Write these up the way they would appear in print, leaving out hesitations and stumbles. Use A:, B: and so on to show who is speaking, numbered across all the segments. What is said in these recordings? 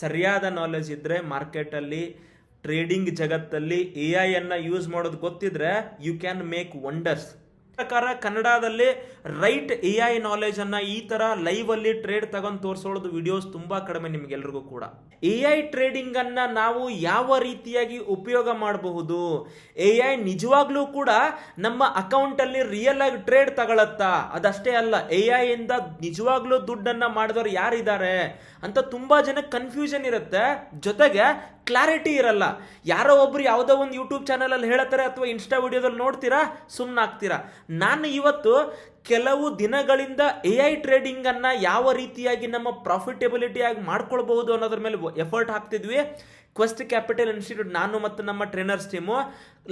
A: ಸರಿಯಾದ ನಾಲೆಜ್ ಇದ್ರೆ ಮಾರ್ಕೆಟಲ್ಲಿ ಟ್ರೇಡಿಂಗ್ ಜಗತ್ತಲ್ಲಿ AI ಅನ್ನ ಯೂಸ್ ಮಾಡೋದು ಗೊತ್ತಿದ್ರೆ ಯು ಕ್ಯಾನ್ ಮೇಕ್ ವಂಡರ್ಸ್. ಪ್ರಕಾರ ಕನ್ನಡದಲ್ಲಿ ರೈಟ್ AI ನಾಲೆಜ್ ಅನ್ನ ಈ ತರ ಲೈವ್ ಅಲ್ಲಿ ಟ್ರೇಡ್ ತಗೊಂಡು ತೋರಿಸೋದು ವಿಡಿಯೋಸ್ ತುಂಬಾ ಕಡಿಮೆ ನಿಮ್ಗೆಲ್ರಿಗೂ ಕೂಡ. AI ಟ್ರೇಡಿಂಗ್ ಅನ್ನ ನಾವು ಯಾವ ರೀತಿಯಾಗಿ ಉಪಯೋಗ ಮಾಡಬಹುದು, AI ನಿಜವಾಗ್ಲೂ ಕೂಡ ನಮ್ಮ ಅಕೌಂಟ್ ಅಲ್ಲಿ ರಿಯಲ್ ಆಗಿ ಟ್ರೇಡ್ ತಗೊಳತ್ತಾ, ಅದಷ್ಟೇ ಅಲ್ಲ AI ಇಂದ ನಿಜವಾಗ್ಲೂ ದುಡ್ಡನ್ನ ಮಾಡಿದವರು ಯಾರಿದ್ದಾರೆ ಅಂತ ತುಂಬಾ ಜನ ಕನ್ಫ್ಯೂಷನ್ ಇರುತ್ತೆ, ಜೊತೆಗೆ ಕ್ಲಾರಿಟಿ ಇರಲ್ಲ. ಯಾರೋ ಒಬ್ರು ಯಾವುದೋ ಒಂದು ಯೂಟ್ಯೂಬ್ ಚಾನಲ್ ಅಲ್ಲಿ ಹೇಳ್ತಾರೆ ಅಥವಾ ಇನ್ಸ್ಟಾ ವಿಡಿಯೋದಲ್ಲಿ ನೋಡ್ತೀರಾ, ಸುಮ್ಮನಾಗ್ತೀರಾ. ನಾನು ಇವತ್ತು ಕೆಲವು ದಿನಗಳಿಂದ AI ಟ್ರೇಡಿಂಗ್ ಅನ್ನ ಯಾವ ರೀತಿಯಾಗಿ ನಮ್ಮ ಪ್ರಾಫಿಟಬಿಲಿಟಿ ಆಗಿ ಮಾಡ್ಕೊಳ್ಬಹುದು ಅನ್ನೋದ್ರ ಮೇಲೆ ಎಫರ್ಟ್ ಹಾಕ್ತಿದ್ವಿ. ಕ್ವೆಸ್ಟ್ ಕ್ಯಾಪಿಟಲ್ ಇನ್ಸ್ಟಿಟ್ಯೂಟ್ ನಾನು ಮತ್ತು ನಮ್ಮ ಟ್ರೈನರ್ಸ್ ಟೀಮು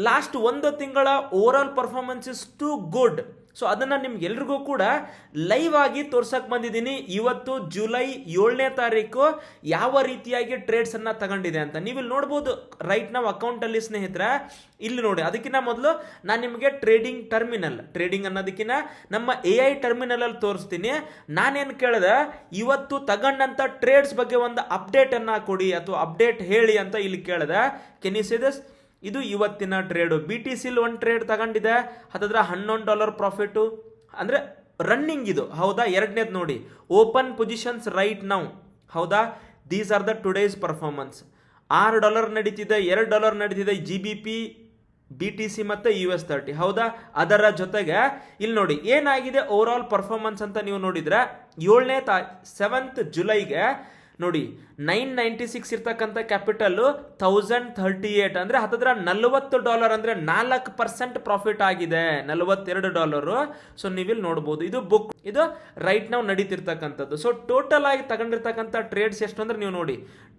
A: ಲಾಸ್ಟ್ ಒಂದು ತಿಂಗಳ over all performance is too good. So ಅದನ್ನು ನಿಮ್ಗೆಲ್ರಿಗೂ ಕೂಡ ಲೈವ್ ಆಗಿ ತೋರ್ಸಕ್ಕೆ ಬಂದಿದ್ದೀನಿ. ಇವತ್ತು ಜುಲೈ 7ನೇ ತಾರೀಕು ಯಾವ ರೀತಿಯಾಗಿ ಟ್ರೇಡ್ಸ್ ಅನ್ನ ತಗೊಂಡಿದೆ ಅಂತ ನೀವಿಲ್ಲಿ ನೋಡ್ಬೋದು. ರೈಟ್ ನಾವು ಅಕೌಂಟಲ್ಲಿ ಸ್ನೇಹಿತರೆ ಇಲ್ಲಿ ನೋಡಿ, ಅದಕ್ಕಿಂತ ಮೊದಲು ನಾನು ನಿಮಗೆ ಟ್ರೇಡಿಂಗ್ ಅನ್ನೋದಕ್ಕಿಂತ ನಮ್ಮ AI ಟರ್ಮಿನಲ್ ಅಲ್ಲಿ ತೋರಿಸ್ತೀನಿ. ನಾನೇನು ಕೇಳಿದೆ, ಇವತ್ತು ತಗೊಂಡಂತ ಟ್ರೇಡ್ಸ್ ಬಗ್ಗೆ ಒಂದು ಅಪ್ಡೇಟ್ ಅನ್ನ ಕೊಡಿ ಅಥವಾ ಅಪ್ಡೇಟ್ ಹೇಳಿ ಅಂತ ಇಲ್ಲಿ ಕೇಳಿದೆ. Can you see this? ಇದು ಇವತ್ತಿನ ಟ್ರೇಡು. BTC ಒಂದು ಟ್ರೇಡ್ ತಗೊಂಡಿದೆ, ಹತ್ತತ್ರ $11 ಪ್ರಾಫಿಟು, ಅಂದರೆ ರನ್ನಿಂಗ್ ಇದು. ಹೌದಾ? ಎರಡನೇದು ನೋಡಿ, ಓಪನ್ ಪೊಸಿಷನ್ಸ್ ರೈಟ್ ನೌ. ಹೌದಾ? These are the today's performance. $6 ನಡೀತಿದೆ, $2 ನಡೀತಿದೆ GBP, BTC ಮತ್ತು US30. ಹೌದಾ? ಅದರ ಜೊತೆಗೆ ಇಲ್ಲಿ ನೋಡಿ ಏನಾಗಿದೆ ಓವರ್ ಆಲ್ ಪರ್ಫಾರ್ಮೆನ್ಸ್ ಅಂತ ನೀವು ನೋಡಿದ್ರೆ 7th ಜುಲೈಗೆ ನೋಡಿ $996 ಇರ್ತಕ್ಕಂಥ ಕ್ಯಾಪಿಟಲ್ 1038 ಅಂದ್ರೆ ಹತ್ತತ್ರ $40 ಅಂದ್ರೆ 4% ಪ್ರಾಫಿಟ್ ಆಗಿದೆ, $42. ಸೊ ನೀವಿಲ್ಲಿ ನೋಡ್ಬೋದು, ಇದು ಬುಕ್, ಇದು ರೈಟ್ ನಾವು ನಡೀತಿರ್ತಕ್ಕಂಥದ್ದು. ಸೊ ಟೋಟಲ್ ಆಗಿ ತಗೊಂಡಿರ್ತಕ್ಕಂಥ ಟ್ರೇಡ್ಸ್ ಎಷ್ಟು ಅಂದ್ರೆ ನೀವು ನೋಡಿ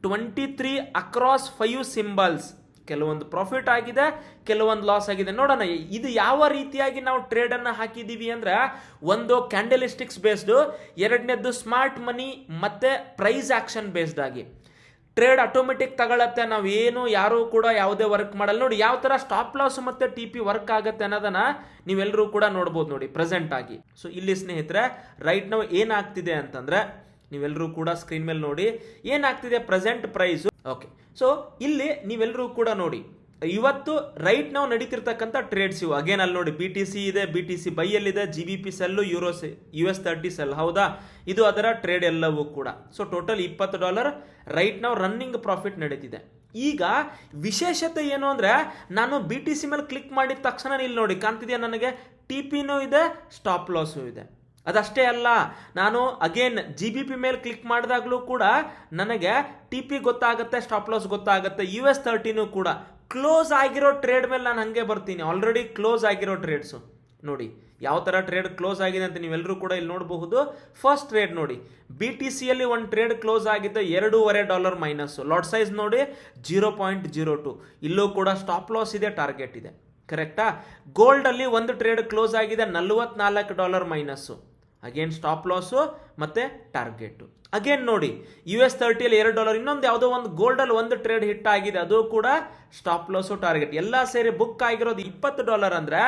A: 23 ಅಕ್ರಾಸ್ 5 ಸಿಂಬಲ್ಸ್. ಕೆಲವೊಂದು ಪ್ರಾಫಿಟ್ ಆಗಿದೆ, ಕೆಲವೊಂದು ಲಾಸ್ ಆಗಿದೆ. ನೋಡೋಣ ಇದು ಯಾವ ರೀತಿಯಾಗಿ ನಾವು ಟ್ರೇಡ್ ಅನ್ನ ಹಾಕಿದೀವಿ ಅಂದ್ರೆ, ಒಂದು ಕ್ಯಾಂಡಲಿಸ್ಟಿಕ್ಸ್ ಬೇಸ್ಡ್, ಎರಡನೇದ್ದು ಸ್ಮಾರ್ಟ್ ಮನಿ ಮತ್ತೆ ಪ್ರೈಸ್ ಆಕ್ಷನ್ ಬೇಸ್ಡ್ ಆಗಿ. ಟ್ರೇಡ್ ಆಟೋಮೆಟಿಕ್ ತಗೊಳತ್ತೆ, ನಾವು ಏನು ಯಾರು ಕೂಡ ಯಾವುದೇ ವರ್ಕ್ ಮಾಡಲ್ಲ. ನೋಡಿ ಯಾವ ತರ ಸ್ಟಾಪ್ ಲಾಸ್ ಮತ್ತೆ TP ವರ್ಕ್ ಆಗುತ್ತೆ ಅನ್ನೋದನ್ನ ನೀವೆಲ್ಲರೂ ಕೂಡ ನೋಡ್ಬೋದು ನೋಡಿ ಪ್ರೆಸೆಂಟ್ ಆಗಿ. ಸೊ ಇಲ್ಲಿ ಸ್ನೇಹಿತರೆ ರೈಟ್ ನಾವು ಏನಾಗ್ತಿದೆ ಅಂತಂದ್ರೆ ನೀವೆಲ್ಲರೂ ಕೂಡ ಸ್ಕ್ರೀನ್ ಮೇಲೆ ನೋಡಿ ಏನಾಗ್ತಿದೆ ಪ್ರೆಸೆಂಟ್ ಪ್ರೈಸ್. ಓಕೆ, ಸೊ ಇಲ್ಲಿ ನೀವೆಲ್ಲರೂ ಕೂಡ ನೋಡಿ ಇವತ್ತು ರೈಟ್ ನಾವು ನಡೀತಿರ್ತಕ್ಕಂಥ ಟ್ರೇಡ್ಸ್ ಇವು. ಅಗೇನ್ ಅಲ್ಲಿ ನೋಡಿ BTC ಇದೆ, BTC ಬೈ ಅಲ್ಲಿದೆ, GBP ಸೆಲ್ಲು, US30 ಸೆಲ್. ಹೌದಾ? ಇದು ಅದರ ಟ್ರೇಡ್ ಎಲ್ಲವೂ ಕೂಡ. ಸೊ ಟೋಟಲ್ $20 ರೈಟ್ ನಾವು ರನ್ನಿಂಗ್ ಪ್ರಾಫಿಟ್ ನಡೀತಿದೆ. ಈಗ ವಿಶೇಷತೆ ಏನು ಅಂದ್ರೆ, ನಾನು BTC ಮೇಲೆ ಕ್ಲಿಕ್ ಮಾಡಿದ ತಕ್ಷಣ ಇಲ್ಲಿ ನೋಡಿ ಕಾಣ್ತಿದೆಯಾ ನನಗೆ TPನೂ ಇದೆ, ಸ್ಟಾಪ್ ಲಾಸು ಇದೆ. ಅದಷ್ಟೇ ಅಲ್ಲ, ನಾನು ಅಗೇನ್ GBP ಮೇಲೆ ಕ್ಲಿಕ್ ಮಾಡಿದಾಗಲೂ ಕೂಡ ನನಗೆ TP ಗೊತ್ತಾಗುತ್ತೆ, ಸ್ಟಾಪ್ ಲಾಸ್ ಗೊತ್ತಾಗುತ್ತೆ. US30ನೂ ಕೂಡ ಕ್ಲೋಸ್ ಆಗಿರೋ ಟ್ರೇಡ್ ಮೇಲೆ ನಾನು ಹಂಗೆ ಬರ್ತೀನಿ. ಆಲ್ರೆಡಿ ಕ್ಲೋಸ್ ಆಗಿರೋ ಟ್ರೇಡ್ಸು ನೋಡಿ ಯಾವ ಥರ ಟ್ರೇಡ್ ಕ್ಲೋಸ್ ಆಗಿದೆ ಅಂತ ನೀವೆಲ್ಲರೂ ಕೂಡ ಇಲ್ಲಿ ನೋಡಬಹುದು. ಫಸ್ಟ್ ಟ್ರೇಡ್ ನೋಡಿ, BTCಯಲ್ಲಿ ಒಂದು ಟ್ರೇಡ್ ಕ್ಲೋಸ್ ಆಗಿದ್ದ $2.5 ಮೈನಸ್, ಲಾಟ್ ಸೈಜ್ ನೋಡಿ 0.02. ಇಲ್ಲೂ ಕೂಡ ಸ್ಟಾಪ್ ಲಾಸ್ ಇದೆ, ಟಾರ್ಗೆಟ್ ಇದೆ. ಕರೆಕ್ಟಾ? ಗೋಲ್ಡ್ ಅಲ್ಲಿ ಒಂದು ಟ್ರೇಡ್ ಕ್ಲೋಸ್ ಆಗಿದೆ $44 ಮೈನಸ್ಸು, ಅಗೇನ್ ಸ್ಟಾಪ್ ಲಾಸು ಮತ್ತೆ ಟಾರ್ಗೆಟ್. ಅಗೇನ್ ನೋಡಿ US30ಅಲ್ಲಿ $2, ಇನ್ನೊಂದು ಯಾವುದೋ ಒಂದು ಗೋಲ್ಡ್ ಅಲ್ಲಿ ಒಂದು ಟ್ರೇಡ್ ಹಿಟ್ ಆಗಿದೆ, ಅದು ಕೂಡ ಸ್ಟಾಪ್ ಲಾಸು ಟಾರ್ಗೆಟ್. ಎಲ್ಲ ಸೇರಿ ಬುಕ್ ಆಗಿರೋದು $20 ಅಂದ್ರೆ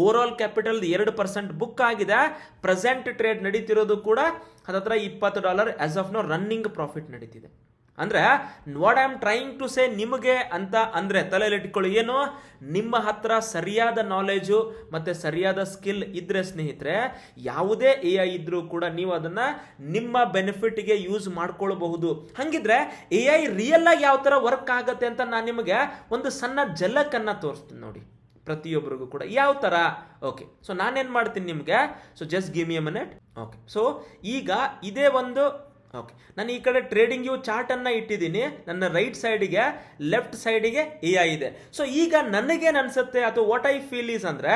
A: ಓವರ್ ಆಲ್ ಕ್ಯಾಪಿಟಲ್ 2% ಬುಕ್ ಆಗಿದೆ. ಪ್ರೆಸೆಂಟ್ ಟ್ರೇಡ್ ನಡೀತಿರೋದು ಕೂಡ ಹತ್ತತ್ರ $20 as of now running profit ನಡೀತಿದೆ. ಅಂದ್ರೆ what I am trying to say ನಿಮಗೆ ಅಂತ ಅಂದ್ರೆ ತಲೆಯಲ್ಲಿ ಇಟ್ಕೊಳ್ಳಿ, ಏನು ನಿಮ್ಮ ಹತ್ರ ಸರಿಯಾದ ನಾಲೆಜು ಮತ್ತೆ ಸರಿಯಾದ ಸ್ಕಿಲ್ ಇದ್ರೆ ಸ್ನೇಹಿತರೆ, ಯಾವುದೇ AI ಇದ್ರೂ ಕೂಡ ನೀವು ಅದನ್ನ ನಿಮ್ಮ ಬೆನಿಫಿಟ್ಗೆ ಯೂಸ್ ಮಾಡ್ಕೊಳ್ಬಹುದು. ಹಂಗಿದ್ರೆ AI ರಿಯಲ್ ಆಗಿ ಯಾವ ತರ ವರ್ಕ್ ಆಗತ್ತೆ ಅಂತ ನಾನು ನಿಮಗೆ ಒಂದು ಸಣ್ಣ ಝಲಕ್ ಅನ್ನ ತೋರಿಸ್ತೀನಿ ನೋಡಿ ಪ್ರತಿಯೊಬ್ಬರಿಗೂ ಕೂಡ ಯಾವ ತರ. ಓಕೆ, ಸೊ ನಾನೇನ್ ಮಾಡ್ತೀನಿ ನಿಮ್ಗೆ, so just give me a minute. Okay, so ಈಗ ಇದೇ ಒಂದು ಓಕೆ, ನಾನು ಈ ಕಡೆ ಟ್ರೇಡಿಂಗ್ ಯು ಚಾರ್ಟ್ ಅನ್ನ ಇಟ್ಟಿದ್ದೀನಿ. ನನ್ನ ರೈಟ್ ಸೈಡಿಗೆ ಲೆಫ್ಟ್ ಸೈಡಿಗೆ AI ಇದೆ. ಸೊ ಈಗ ನನಗೇನು ಅನ್ಸುತ್ತೆ ಅಥವಾ ವಾಟ್ ಐ ಫೀಲ್ ಈಸ್ ಅಂದ್ರೆ,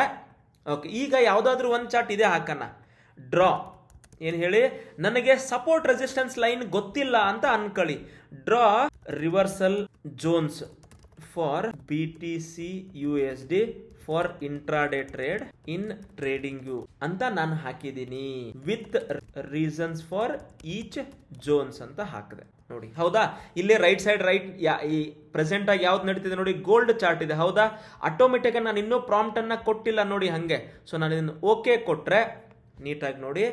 A: ಓಕೆ ಈಗ ಯಾವುದಾದ್ರೂ ಒಂದು ಚಾರ್ಟ್ ಇದೆ ಹಾಕೋಣ, ಡ್ರಾ ಏನು ಹೇಳಿ, ನನಗೆ ಸಪೋರ್ಟ್ ರೆಸಿಸ್ಟೆನ್ಸ್ ಲೈನ್ ಗೊತ್ತಿಲ್ಲ ಅಂತ ಅನ್ಕೊಳ್ಳಿ. Draw reversal zones for BTC USD for intraday trade in trading view ಅಂತ ನಾನು ಹಾಕಿದ್ದೀನಿ, with reasons for each zones ಅಂತ ಹಾಕಿದೆ ನೋಡಿ. ಹೌದಾ? ಇಲ್ಲಿ ರೈಟ್ ಸೈಡ್ ಈ ಪ್ರೆಸೆಂಟ್ ಆಗಿ ಯಾವ್ದು ನಡೀತಿದೆ ನೋಡಿ, ಗೋಲ್ಡ್ ಚಾರ್ಟ್ ಇದೆ. ಹೌದಾ? ಆಟೋಮೆಟಿಕ್ ಆಗಿ ನಾನು ಇನ್ನೂ ಪ್ರಾಂಪ್ಟ್ ಅನ್ನ ಕೊಟ್ಟಿಲ್ಲ ನೋಡಿ ಹಂಗೆ. ಸೊ ನಾನು ಇದನ್ನು ಓಕೆ ಕೊಟ್ರೆ ನೀಟಾಗಿ ನೋಡಿ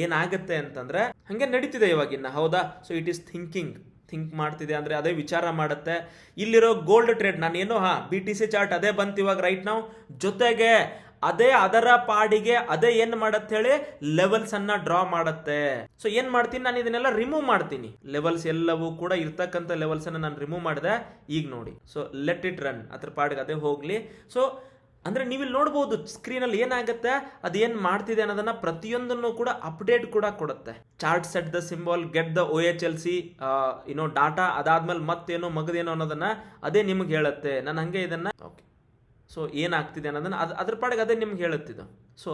A: ಏನಾಗುತ್ತೆ ಅಂತಂದ್ರೆ ಹಂಗೆ ನಡೀತಿದೆ ಇವಾಗಿನ್ನ. ಹೌದಾ? So it is thinking think ಮಾಡ್ತಿದೆ, ಅಂದರೆ ಅದೇ ವಿಚಾರ ಮಾಡುತ್ತೆ. ಇಲ್ಲಿರೋ ಗೋಲ್ಡ್ ಟ್ರೇಡ್ ನಾನೇನು BTC ಚಾರ್ಟ್ ಅದೇ ಬಂತು ಇವಾಗ ರೈಟ್ ನಾವು, ಜೊತೆಗೆ ಅದೇ ಅದರ ಪಾಡಿಗೆ ಅದೇ ಏನ್ ಮಾಡತ್ತೆ ಹೇಳಿ ಲೆವೆಲ್ಸ್ ಅನ್ನ ಡ್ರಾ ಮಾಡತ್ತೆ. ಸೊ ಏನ್ ಮಾಡ್ತೀನಿ ನಾನು ಇದನ್ನೆಲ್ಲ ರಿಮೂವ್ ಮಾಡ್ತೀನಿ, ಲೆವೆಲ್ಸ್ ಎಲ್ಲವೂ ಕೂಡ ಇರ್ತಕ್ಕಂಥ ಲೆವೆಲ್ಸ್ ಅನ್ನ ನಾನು ರಿಮೂವ್ ಮಾಡಿದೆ. ಈಗ ನೋಡಿ, ಸೊ ಲೆಟ್ ಇಟ್ ರನ್, ಅದ್ರ ಪಾಡಿಗೆ ಅದೇ ಹೋಗ್ಲಿ. ಸೊ ಅಂದ್ರೆ ನೀವಿಲ್ಲಿ ನೋಡ್ಬೋದು ಸ್ಕ್ರೀನ್ ಅಲ್ಲಿ ಏನಾಗುತ್ತೆ, ಅದೇನ್ ಮಾಡ್ತಿದೆ ಅನ್ನೋದನ್ನ ಪ್ರತಿಯೊಂದನ್ನು ಕೂಡ ಅಪ್ಡೇಟ್ ಕೂಡ ಕೊಡುತ್ತೆ. Chart set the symbol, get the OHLC data, ಅದಾದ್ಮೇಲೆ ಮತ್ತೇನೋ ಮಗದೇನೋ ಅನ್ನೋದನ್ನ ಅದೇ ನಿಮ್ಗೆ ಹೇಳುತ್ತೆ. ನಾನು ಹಂಗೆ ಇದನ್ನ ಓಕೆ, ಸೊ ಏನಾಗ್ತಿದೆ ಅನ್ನೋದನ್ನ ಅದ್ರ ಪಾಡಿಗೆ ಅದೇ ನಿಮ್ಗೆ ಹೇಳುತ್ತಿದ್ದು. So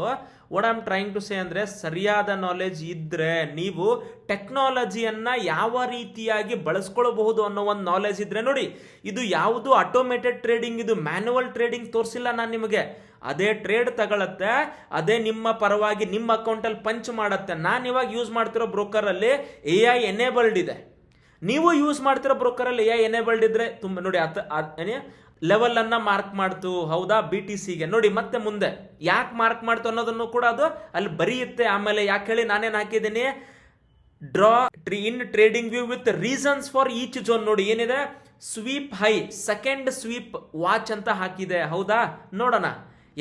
A: what I am trying to say ಅಂದ್ರೆ, ಸರಿಯಾದ ನಾಲೆಜ್ ಇದ್ರೆ ನೀವು ಟೆಕ್ನಾಲಜಿಯನ್ನ ಯಾವ ರೀತಿಯಾಗಿ ಬಳಸ್ಕೊಳ್ಬಹುದು ಅನ್ನೋ ಒಂದು ನಾಲೆಜ್ ಇದ್ರೆ ನೋಡಿ, ಇದು ಯಾವುದು ಆಟೋಮೇಟೆಡ್ ಟ್ರೇಡಿಂಗ್, ಇದು ಮ್ಯಾನ್ಯುವಲ್ ಟ್ರೇಡಿಂಗ್ ತೋರಿಸಿಲ್ಲ ನಾನು ನಿಮಗೆ. ಅದೇ ಟ್ರೇಡ್ ತಗೊಳತ್ತೆ, ಅದೇ ನಿಮ್ಮ ಪರವಾಗಿ ನಿಮ್ಮ ಅಕೌಂಟಲ್ಲಿ ಪಂಚ್ ಮಾಡತ್ತೆ. ನಾನು ಇವಾಗ ಯೂಸ್ ಮಾಡ್ತಿರೋ ಬ್ರೋಕರ್ ಅಲ್ಲಿ AI ಎನೇಬಲ್ಡ್ ಇದೆ, ನೀವು ಯೂಸ್ ಮಾಡ್ತಿರೋ ಬ್ರೋಕರ್ ಅಲ್ಲಿ AI ಎನೇಬಲ್ಡ್ ಇದ್ರೆ ತುಂಬ ನೋಡಿ ಲೆವೆಲ್ ಅನ್ನ ಮಾರ್ಕ್ ಮಾಡ್ತು, ಹೌದಾ, BTCಗೆ ನೋಡಿ. ಮತ್ತೆ ಮುಂದೆ ಯಾಕೆ ಮಾರ್ಕ್ ಮಾಡ್ತು ಅನ್ನೋದನ್ನು ಕೂಡ ಅದು ಅಲ್ಲಿ ಬರೆಯುತ್ತೆ. ಆಮೇಲೆ ಯಾಕೆ ಹೇಳಿ ನಾನೇನು ಹಾಕಿದ್ದೀನಿ, draw in trading view with reasons for each zone. ನೋಡಿ ಏನಿದೆ, sweep high, second sweep watch ಅಂತ ಹಾಕಿದೆ, ಹೌದಾ. ನೋಡೋಣ,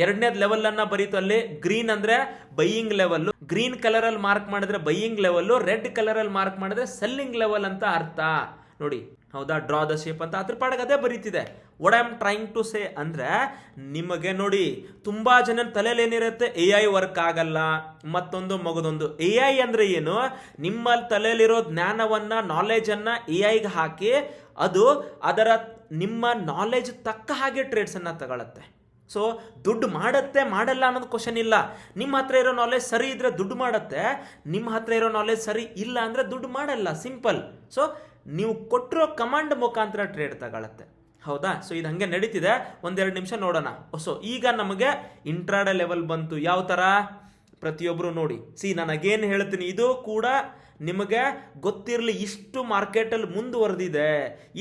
A: ಎರಡನೇದ್ ಲೆವೆಲ್ ಅನ್ನ ಬರೀತು ಅಲ್ಲಿ. ಗ್ರೀನ್ ಅಂದ್ರೆ ಬೈಯಿಂಗ್ ಲೆವೆಲ್, ಗ್ರೀನ್ ಕಲರ್ ಅಲ್ಲಿ ಮಾರ್ಕ್ ಮಾಡಿದ್ರೆ ಬೈಯಿಂಗ್ ಲೆವೆಲ್, ರೆಡ್ ಕಲರ್ ಅಲ್ಲಿ ಮಾರ್ಕ್ ಮಾಡಿದ್ರೆ ಸೆಲ್ಲಿಂಗ್ ಲೆವೆಲ್ ಅಂತ ಅರ್ಥ ನೋಡಿ, ಹೌದಾ. ಡ್ರಾ ದ ಶೇಪ್ ಅಂತ ಅದ್ರ ಪಾಡಿಗೆ ಅದೇ ಬರೀತಿದೆ. What I am trying to say ಅಂದ್ರೆ, ನಿಮಗೆ ನೋಡಿ ತುಂಬಾ ಜನ ತಲೆಯಲ್ಲಿ ಏನಿರುತ್ತೆ, AI ವರ್ಕ್ ಆಗಲ್ಲ, ಮತ್ತೊಂದು ಮಗದೊಂದು. AI ಅಂದ್ರೆ ಏನು, ನಿಮ್ಮ ತಲೆಯಲ್ಲಿರೋ ಜ್ಞಾನವನ್ನ, ನಾಲೆಜ್ ಅನ್ನ AIಗೆ ಹಾಕಿ ಅದು ಅದರ ನಿಮ್ಮ ನಾಲೆಜ್ ತಕ್ಕ ಹಾಗೆ ಟ್ರೇಡ್ಸ್ ಅನ್ನ ತಗೊಳತ್ತೆ. ಸೊ ದುಡ್ಡು ಮಾಡತ್ತೆ ಮಾಡಲ್ಲ ಅನ್ನೋದು ಕ್ವಶನ್ ಇಲ್ಲ. ನಿಮ್ಮ ಹತ್ರ ಇರೋ ನಾಲೆಜ್ ಸರಿ ಇದ್ರೆ ದುಡ್ಡು ಮಾಡತ್ತೆ, ನಿಮ್ಮ ಹತ್ರ ಇರೋ ನಾಲೆಜ್ ಸರಿ ಇಲ್ಲ ಅಂದ್ರೆ ದುಡ್ಡು ಮಾಡಲ್ಲ, ಸಿಂಪಲ್. ಸೊ ನೀವು ಕೊಟ್ಟಿರೋ ಕಮಾಂಡ್ ಮುಖಾಂತರ ಟ್ರೇಡ್ ತಗೊಳತ್ತೆ, ಹೌದಾ. ಸೊ ಇದು ಹಂಗೆ ನಡೀತಿದೆ. ಒಂದೆರಡು ನಿಮಿಷ ನೋಡೋಣ. ಸೊ ಈಗ ನಮಗೆ ಇಂಟ್ರಾಡೇ ಲೆವೆಲ್ ಬಂತು. ಯಾವ ತರ ಪ್ರತಿಯೊಬ್ರು ನೋಡಿ, ನಾನು ಅಗೇನ್ ಹೇಳ್ತೀನಿ, ಇದು ಕೂಡ ನಿಮಗೆ ಗೊತ್ತಿರಲಿ, ಇಷ್ಟು ಮಾರ್ಕೆಟಲ್ಲಿ ಮುಂದುವರೆದಿದೆ,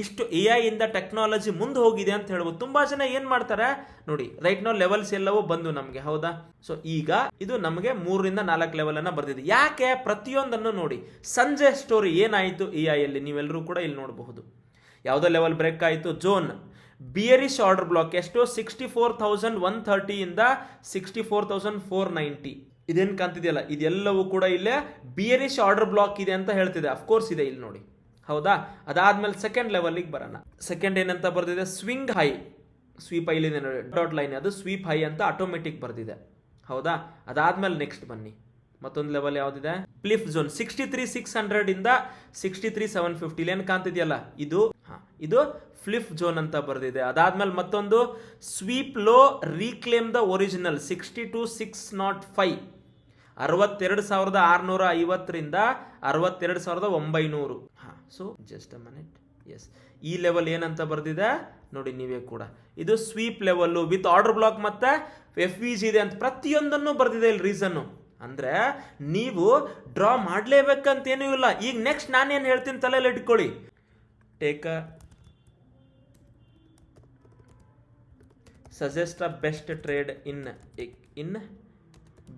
A: ಇಷ್ಟು AI ಇಂದ ಟೆಕ್ನಾಲಜಿ ಮುಂದೆ ಹೋಗಿದೆ ಅಂತ ಹೇಳ್ಬೋದು. ತುಂಬಾ ಜನ ಏನ್ ಮಾಡ್ತಾರೆ ನೋಡಿ, ರೈಟ್ ನೋ ಲೆವೆಲ್ಸ್ ಎಲ್ಲವೂ ಬಂದು ನಮಗೆ, ಹೌದಾ. ಸೊ ಈಗ ಇದು ನಮಗೆ 3ರಿಂದ 4 ಲೆವೆಲ್ ಅನ್ನ ಬರ್ದಿದೆ. ಯಾಕೆ ಪ್ರತಿಯೊಂದನ್ನು ನೋಡಿ, ಸಂಜೆ ಸ್ಟೋರಿ ಏನಾಯಿತು AI ಅಲ್ಲಿ ನೀವೆಲ್ಲರೂ ಕೂಡ ಇಲ್ಲಿ ನೋಡಬಹುದು. ಯಾವುದೋ ಲೆವೆಲ್ ಬ್ರೇಕ್ ಆಯಿತು, ಝೋನ್ ಬಿಯರಿಶ್ ಆರ್ಡರ್ ಬ್ಲಾಕ್ ಎಷ್ಟು, 64,130 ಇಂದ 64,490. ಇದೇನು ಕಾಣ್ತಿದೆಯಲ್ಲ, ಇದೆಲ್ಲವೂ ಕೂಡ ಇಲ್ಲೇ ಬಿಯರಿಶ್ ಆರ್ಡರ್ ಬ್ಲಾಕ್ ಇದೆ ಅಂತ ಹೇಳ್ತಿದೆ. ಅಫ್ಕೋರ್ಸ್ ಇದೆ ಇಲ್ಲಿ ನೋಡಿ, ಹೌದಾ. ಅದಾದ್ಮೇಲೆ ಸೆಕೆಂಡ್ ಲೆವೆಲ್ಗೆ ಬರೋಣ. ಸೆಕೆಂಡ್ ಏನಂತ ಬರ್ದಿದೆ, ಸ್ವಿಂಗ್ ಹೈ, ಸ್ವೀಪ್ ಹೈ ಇದೆ ನೋಡಿ, ಡಾಟ್ ಲೈನ್, ಅದು ಸ್ವೀಪ್ ಹೈ ಅಂತ ಆಟೋಮೆಟಿಕ್ ಬರ್ದಿದೆ, ಹೌದಾ. ಅದಾದ್ಮೇಲೆ ನೆಕ್ಸ್ಟ್ ಬನ್ನಿ, ಮತ್ತೊಂದು ಲೆವೆಲ್ ಯಾವ್ದಿದೆ, ಕ್ಲಿಫ್ ಝೋನ್ 63,600 ಇಂದ 63,750. ಏನ್ ಕಾಣ್ತಿದೆಯಲ್ಲ, ಇದು ಫ್ಲಿಪ್ ಝೋನ್ ಅಂತ ಬರ್ದಿದೆ. ಅದಾದ್ಮೇಲೆ ಮತ್ತೊಂದು sweep low reclaim the original 62,605, 62,650ರಿಂದ 62,900. So just a minute, yes, ಈ ಲೆವೆಲ್ ಏನಂತ ಬರ್ದಿದೆ ನೋಡಿ ನೀವೇ ಕೂಡ. ಇದು sweep level with order block ಮತ್ತೆ FVG ಇದೆ ಅಂತ ಪ್ರತಿಯೊಂದನ್ನು ಬರ್ದಿದೆ ಇಲ್ಲಿ. ರೀಸನ್ ಅಂದ್ರೆ ನೀವು ಡ್ರಾ ಮಾಡ್ಲೇಬೇಕಂತ ಏನೂ ಇಲ್ಲ. ಈಗ ನೆಕ್ಸ್ಟ್ ನಾನೇನು ಹೇಳ್ತೀನಿ ತಲೆಯಲ್ಲಿ ಇಟ್ಕೊಳ್ಳಿ, take suggest a best trade in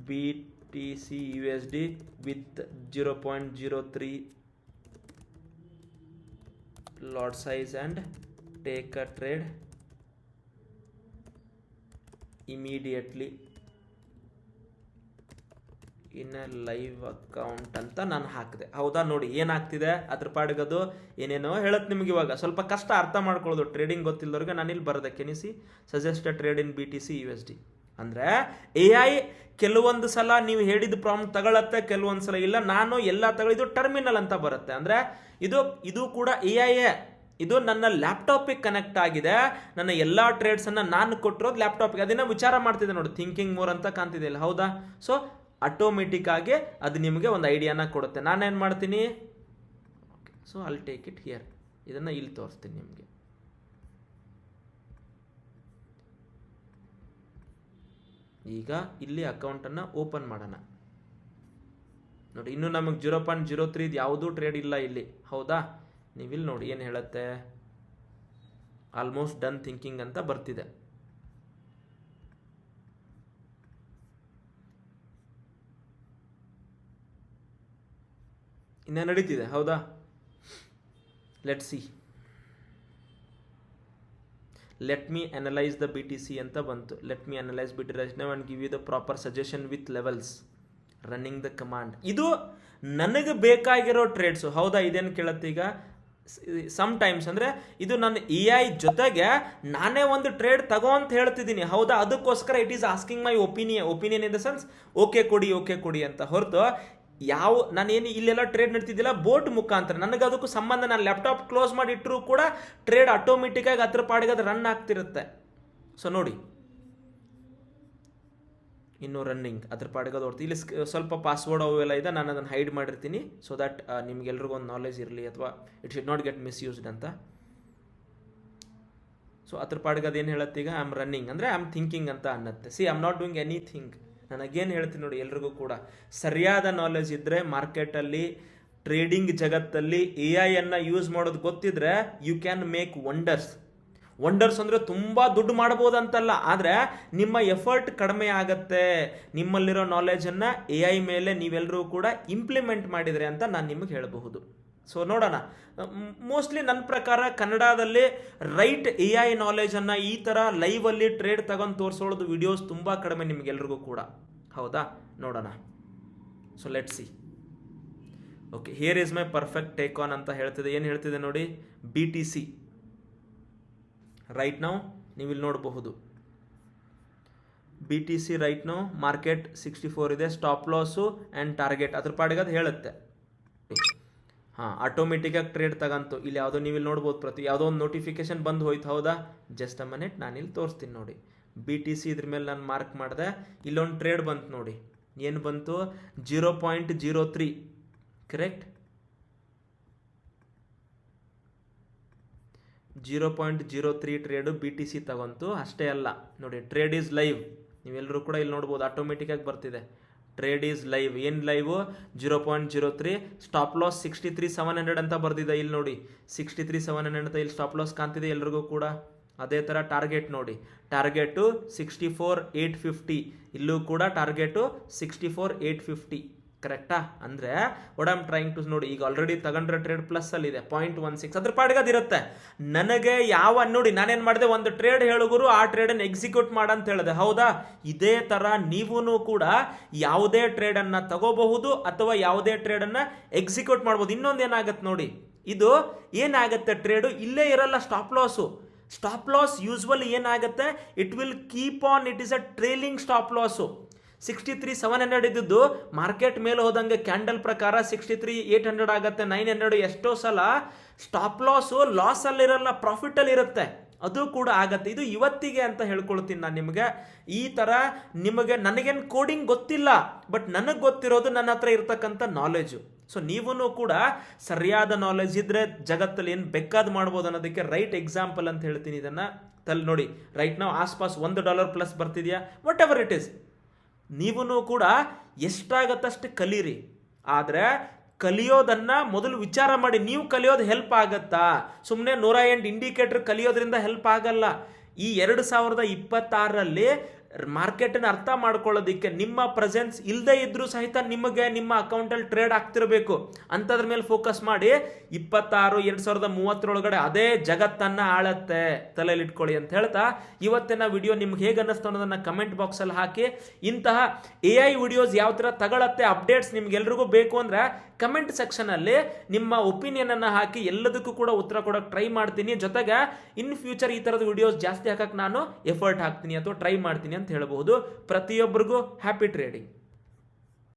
A: BTC USD with 0.03 lot size and take a trade immediately in live account ಅಂತ ನಾನು ಹಾಕಿದೆ, ಹೌದಾ. ನೋಡಿ ಏನಾಗ್ತಿದೆ ಅದ್ರ ಪಾಡಿಗದು ಏನೇನೋ ಹೇಳತ್ ನಿಮ್ಗೆ. ಇವಾಗ ಸ್ವಲ್ಪ ಕಷ್ಟ ಅರ್ಥ ಮಾಡ್ಕೊಳ್ಳೋದು ಟ್ರೇಡಿಂಗ್ ಗೊತ್ತಿಲ್ಲದವ್ರಿಗೆ. ನಾನು ಇಲ್ಲಿ ಬರೋದೆ, ಕೆನಿಸಿ suggest trade in BTC USD ಅಂದ್ರೆ AI ಕೆಲವೊಂದು ಸಲ ನೀವು ಹೇಳಿದ ಪ್ರಾಂಪ್ಟ್ ತಗೊಳತ್ತೆ, ಕೆಲವೊಂದು ಸಲ ಇಲ್ಲ. ನಾನು ಎಲ್ಲ ತಗೊಳ್ಳಿದ್ದು ಟರ್ಮಿನಲ್ ಅಂತ ಬರುತ್ತೆ. ಅಂದ್ರೆ ಇದು ಕೂಡ AI. ಇದು ನನ್ನ ಲ್ಯಾಪ್ಟಾಪಿಗೆ ಕನೆಕ್ಟ್ ಆಗಿದೆ. ನನ್ನ ಎಲ್ಲ ಟ್ರೇಡ್ಸನ್ನು ನಾನು ಕೊಟ್ಟಿರೋದು ಲ್ಯಾಪ್ಟಾಪಿಗೆ. ಅದನ್ನ ವಿಚಾರ ಮಾಡ್ತಿದ್ದೆ ನೋಡಿ, ಥಿಂಕಿಂಗ್ ಮೋರ್ ಅಂತ ಕಾಣ್ತಿದೆ ಇಲ್ಲ, ಹೌದಾ. ಸೊ ಆಟೋಮೆಟಿಕ್ ಆಗಿ ಅದು ನಿಮಗೆ ಒಂದು ಐಡಿಯಾನ ಕೊಡುತ್ತೆ. ನಾನೇನು ಮಾಡ್ತೀನಿ, so I'll take it here, ಇದನ್ನು ಇಲ್ಲಿ ತೋರಿಸ್ತೀನಿ ನಿಮಗೆ. ಈಗ ಇಲ್ಲಿ ಅಕೌಂಟನ್ನು ಓಪನ್ ಮಾಡೋಣ. ನೋಡಿ ಇನ್ನೂ ನಮಗೆ 0.03 ಯಾವುದೂ ಟ್ರೇಡ್ ಇಲ್ಲ ಇಲ್ಲಿ, ಹೌದಾ. ನೀವಿಲ್ಲಿ ನೋಡಿ ಏನು ಹೇಳುತ್ತೆ, ಆಲ್ಮೋಸ್ಟ್ ಡನ್ ಥಿಂಕಿಂಗ್ ಅಂತ ಬರ್ತಿದೆ. ಇನ್ನೇ ನಡೀತಿದೆ, ಹೌದಾ. Let see. Let me analyse the BTC ಅಂತ ಬಂತು. Let me analyse BTC right now and give you the proper suggestion with levels running the command. ಇದು ನನಗೆ ಬೇಕಾಗಿರೋ ಟ್ರೇಡ್ಸು. ಹೌದಾ, ಇದೇನು ಕೇಳುತ್ತೆ ಈಗ ಸಮ್ಟೈಮ್ಸ್ ಅಂದರೆ ಇದು ನನ್ನ AI ಜೊತೆಗೆ ನಾನೇ ಒಂದು ಟ್ರೇಡ್ ತಗೋ ಅಂತ ಹೇಳ್ತಿದ್ದೀನಿ. ಹೌದಾ, ಅದಕ್ಕೋಸ್ಕರ it is asking my opinion in the sense okay ಕೊಡಿ ಅಂತ ಹೊರತು ನಾನೇನು ಇಲ್ಲೆಲ್ಲ ಟ್ರೇಡ್ ನಡ್ತಿದ್ದಿಲ್ಲ ಬೋಟ್ ಮುಖಾಂತರ. ನನಗೆ ಅದಕ್ಕೂ ಸಂಬಂಧ, ನಾನು ಲ್ಯಾಪ್ಟಾಪ್ ಕ್ಲೋಸ್ ಮಾಡಿ ಇಟ್ಟರು ಕೂಡ ಟ್ರೇಡ್ ಆಟೋಮೆಟಿಕ್ಕಾಗಿ ಅದ್ರ ಪಾಡಿಗೆ ಅದು ರನ್ ಆಗ್ತಿರುತ್ತೆ. ಸೊ ನೋಡಿ, ಇನ್ನು ರನ್ನಿಂಗ್ ಅದ್ರ ಪಾಡಿಗೆ ಅದು ಹೊರ್ತು. ಇಲ್ಲಿ ಸ್ವಲ್ಪ ಪಾಸ್ವರ್ಡ್ ಅವೆಲ್ಲ ಇದೆ, ನಾನು ಅದನ್ನು ಹೈಡ್ ಮಾಡಿರ್ತೀನಿ ಸೊ ದಟ್ ನಿಮ್ಗೆಲ್ರಿಗೂ ಒಂದು ನಾಲೆಜ್ ಇರಲಿ, ಅಥವಾ it should not get misused ಅಂತ. ಸೊ ಅದ್ರ ಪಾಡಿಗೆ ಅದೇನು ಹೇಳುತ್ತೆ ಈಗ, ಐ ಆಮ್ ರನ್ನಿಂಗ್ ಅಂದರೆ ಐ ಆಮ್ ಥಿಂಕಿಂಗ್ ಅಂತ ಅನ್ನತ್ತೆ. See I am not doing anything. ನನಗೇನು ಹೇಳ್ತೀನಿ ನೋಡಿ, ಎಲ್ರಿಗೂ ಕೂಡ ಸರಿಯಾದ ನಾಲೆಜ್ ಇದ್ದರೆ ಮಾರ್ಕೆಟಲ್ಲಿ, ಟ್ರೇಡಿಂಗ್ ಜಗತ್ತಲ್ಲಿ AI ಯೂಸ್ ಮಾಡೋದು ಗೊತ್ತಿದ್ರೆ ಯು ಕ್ಯಾನ್ ಮೇಕ್ ವಂಡರ್ಸ್ ಅಂದರೆ ತುಂಬ ದುಡ್ಡು ಮಾಡ್ಬೋದಂತಲ್ಲ, ಆದರೆ ನಿಮ್ಮ ಎಫರ್ಟ್ ಕಡಿಮೆ ಆಗತ್ತೆ. ನಿಮ್ಮಲ್ಲಿರೋ ನಾಲೆಜನ್ನು AI ಮೇಲೆ ನೀವೆಲ್ಲರೂ ಕೂಡ ಇಂಪ್ಲಿಮೆಂಟ್ ಮಾಡಿದರೆ ಅಂತ ನಾನು ನಿಮಗೆ ಹೇಳಬಹುದು. ಸೊ ನೋಡೋಣ, ಮೋಸ್ಟ್ಲಿ ನನ್ನ ಪ್ರಕಾರ ಕನ್ನಡದಲ್ಲಿ ರೈಟ್ AI ನಾಲೆಜನ್ನು ಈ ಥರ ಲೈವಲ್ಲಿ ಟ್ರೇಡ್ ತಗೊಂಡು ತೋರಿಸೋದು ವಿಡಿಯೋಸ್ ತುಂಬ ಕಡಿಮೆ ನಿಮಗೆಲ್ರಿಗೂ ಕೂಡ. ಹೌದಾ, ನೋಡೋಣ. So let see. Okay, here is my perfect take on ಅಂತ ಹೇಳ್ತಿದೆ. ಏನು ಹೇಳ್ತಿದೆ ನೋಡಿ, BTC ರೈಟ್ ನಾವು ನೀವಿಲ್ಲಿ ನೋಡಬಹುದು. BTC ರೈಟ್ ನಾವು ಮಾರ್ಕೆಟ್ 64 ಇದೆ, ಸ್ಟಾಪ್ ಲಾಸು ಆ್ಯಂಡ್ ಟಾರ್ಗೆಟ್ ಅದ್ರ ಪಾಡಿಗೆ ಅದು ಹೇಳುತ್ತೆ. ಆಟೋಮೆಟಿಕ್ಕಾಗಿ ಟ್ರೇಡ್ ತಗಂತು. ಇಲ್ಲಿ ಯಾವುದೋ ನೀವಿಲ್ಲಿ ನೋಡ್ಬೋದು, ಯಾವುದೋ ಒಂದು ನೋಟಿಫಿಕೇಶನ್ ಬಂದು ಹೋಯ್ತು. ಹೌದಾ, ಜಸ್ಟ್ ಅ ಮಿನಿಟ್, ನಾನಿಲ್ಲಿ ತೋರಿಸ್ತೀನಿ ನೋಡಿ. BTC ಇದ್ರ ಮೇಲೆ ನಾನು ಮಾರ್ಕ್ ಮಾಡಿದೆ. ಇಲ್ಲೊಂದು ಟ್ರೇಡ್ ಬಂತು ನೋಡಿ, ಏನು ಬಂತು, 0.03 ಕರೆಕ್ಟ್, 0.03 ಟ್ರೇಡು BTC ತಗೊಂತು. ಅಷ್ಟೇ ಅಲ್ಲ ನೋಡಿ, ಟ್ರೇಡ್ ಈಸ್ ಲೈವ್. ನೀವೆಲ್ಲರೂ ಕೂಡ ಇಲ್ಲಿ ನೋಡ್ಬೋದು, ಆಟೋಮೆಟಿಕ್ಕಾಗಿ ಬರ್ತಿದೆ. Trade is live. ಏನು ಲೈವು, 0.03, ಸ್ಟಾಪ್ ಲಾಸ್ 63,700 ಅಂತ ಬರ್ದಿದೆ. ಇಲ್ಲಿ ನೋಡಿ 63,700 ಅಂತ ಇಲ್ಲಿ ಸ್ಟಾಪ್ ಲಾಸ್ ಕಾಣ್ತಿದೆ ಎಲ್ರಿಗೂ ಕೂಡ. ಅದೇ ಥರ ಟಾರ್ಗೆಟ್ ನೋಡಿ, ಟಾರ್ಗೆಟು 64,850, ಇಲ್ಲೂ ಕೂಡ ಟಾರ್ಗೆಟು 64,850 ಕರೆಕ್ಟಾ. ಅಂದರೆ ವಾಟ್ ಆಮ್ ಟ್ರೈಂಗ್ ಟು ನೋಡಿ, ಈಗ ಆಲ್ರೆಡಿ ತಗೊಂಡ್ರೆ ಟ್ರೇಡ್ ಪ್ಲಸ್ ಅಲ್ಲಿ ಇದೆ 0.16, ಅದ್ರ ಪಾಡಿಗೆ ಅದಿರುತ್ತೆ. ನನಗೆ ನೋಡಿ ನಾನೇನು ಮಾಡಿದೆ, ಒಂದು ಟ್ರೇಡ್ ಹೇಳುಗರು ಆ ಟ್ರೇಡನ್ನು ಎಕ್ಸಿಕ್ಯೂಟ್ ಮಾಡಂತ ಹೇಳಿದೆ. ಹೌದಾ, ಇದೇ ಥರ ನೀವೂ ಕೂಡ ಯಾವುದೇ ಟ್ರೇಡನ್ನು ತಗೋಬಹುದು ಅಥವಾ ಯಾವುದೇ ಟ್ರೇಡನ್ನು ಎಕ್ಸಿಕ್ಯೂಟ್ ಮಾಡ್ಬೋದು. ಇನ್ನೊಂದು ಏನಾಗುತ್ತೆ ನೋಡಿ, ಇದು ಏನಾಗುತ್ತೆ, ಟ್ರೇಡು ಇಲ್ಲೇ ಇರಲ್ಲ. ಸ್ಟಾಪ್ ಲಾಸ್ ಯೂಸ್ವಲಿ ಏನಾಗುತ್ತೆ, it will keep on, it is a trailing stop loss. 63,700 ಇದ್ದದ್ದು ಮಾರ್ಕೆಟ್ ಮೇಲೆ ಹೋದಂಗೆ ಕ್ಯಾಂಡಲ್ ಪ್ರಕಾರ 63,800 ಆಗುತ್ತೆ, 900. ಎಷ್ಟೋ ಸಲ ಸ್ಟಾಪ್ ಲಾಸ್ ಅಲ್ಲಿರಲ್ಲ, ಪ್ರಾಫಿಟಲ್ಲಿ ಇರುತ್ತೆ. ಅದು ಕೂಡ ಆಗತ್ತೆ. ಇದು ಇವತ್ತಿಗೆ ಅಂತ ಹೇಳ್ಕೊಳ್ತೀನಿ ನಾನು ನಿಮಗೆ. ಈ ಥರ ನನಗೇನು ಕೋಡಿಂಗ್ ಗೊತ್ತಿಲ್ಲ, ಬಟ್ ನನಗೆ ಗೊತ್ತಿರೋದು ನನ್ನ ಹತ್ರ ಇರ್ತಕ್ಕಂಥ ನಾಲೆಜು. ಸೊ ನೀವೂ ಕೂಡ ಸರಿಯಾದ ನಾಲೆಜ್ ಇದ್ದರೆ ಜಗತ್ತಲ್ಲಿ ಏನು ಬೇಕಾದ್ ಮಾಡ್ಬೋದು ಅನ್ನೋದಕ್ಕೆ ರೈಟ್ ಎಕ್ಸಾಂಪಲ್ ಅಂತ ಹೇಳ್ತೀನಿ. ಇದನ್ನು ನೋಡಿ, ರೈಟ್ ನಾವು ಆಸ್ಪಾಸ್ $1 ಪ್ಲಸ್ ಬರ್ತಿದೆಯಾ, ವಾಟ್ ಎವರ್ ಇಟ್ ಈಸ್, ನೀವೂ ಕೂಡ ಎಷ್ಟಾಗತ್ತಷ್ಟು ಕಲೀರಿ. ಆದರೆ ಕಲಿಯೋದನ್ನು ಮೊದಲು ವಿಚಾರ ಮಾಡಿ, ನೀವು ಕಲಿಯೋದು ಹೆಲ್ಪ್ ಆಗತ್ತಾ? ಸುಮ್ಮನೆ 108 ಇಂಡಿಕೇಟರ್ ಕಲಿಯೋದ್ರಿಂದ ಹೆಲ್ಪ್ ಆಗಲ್ಲ. ಈ 2026ರಲ್ಲಿ ಮಾರ್ಕೆಟನ್ನು ಅರ್ಥ ಮಾಡ್ಕೊಳ್ಳೋದಕ್ಕೆ ನಿಮ್ಮ ಪ್ರೆಸೆನ್ಸ್ ಇಲ್ಲದೆ ಇದ್ರೂ ಸಹಿತ ನಿಮಗೆ ನಿಮ್ಮ ಅಕೌಂಟಲ್ಲಿ ಟ್ರೇಡ್ ಆಗ್ತಿರಬೇಕು. ಅಂಥದ್ರ ಮೇಲೆ ಫೋಕಸ್ ಮಾಡಿ. 2030 ಅದೇ ಜಗತ್ತನ್ನು ಆಳತ್ತೆ, ತಲೆಯಲ್ಲಿ ಇಟ್ಕೊಳ್ಳಿ ಅಂತ ಹೇಳ್ತಾ ಇವತ್ತಿನ ವಿಡಿಯೋ ನಿಮ್ಗೆ ಹೇಗೆ ಅನ್ನಿಸ್ತು ಅನ್ನೋದನ್ನು ಕಮೆಂಟ್ ಬಾಕ್ಸಲ್ಲಿ ಹಾಕಿ. ಇಂತಹ AI ವಿಡಿಯೋಸ್ ಯಾವ ಥರ ತಗೊಳತ್ತೆ, ಅಪ್ಡೇಟ್ಸ್ ನಿಮ್ಗೆಲ್ರಿಗೂ ಬೇಕು ಅಂದರೆ ಕಮೆಂಟ್ ಸೆಕ್ಷನಲ್ಲಿ ನಿಮ್ಮ ಒಪಿನಿಯನನ್ನು ಹಾಕಿ. ಎಲ್ಲದಕ್ಕೂ ಕೂಡ ಉತ್ತರ ಕೊಡೋಕೆ ಟ್ರೈ ಮಾಡ್ತೀನಿ. ಜೊತೆಗೆ ಇನ್ ಫ್ಯೂಚರ್ ಈ ಥರದ ವಿಡಿಯೋಸ್ ಜಾಸ್ತಿ ಹಾಕಕ್ಕೆ ನಾನು ಎಫರ್ಟ್ ಹಾಕ್ತೀನಿ ಅಥವಾ ಟ್ರೈ ಮಾಡ್ತೀನಿ ಅಂತ ಹೇಳ್ಬೋದು. ಪ್ರತಿಯೊಬ್ಬರಿಗೂ ಹ್ಯಾಪಿ ಟ್ರೇಡಿಂಗ್.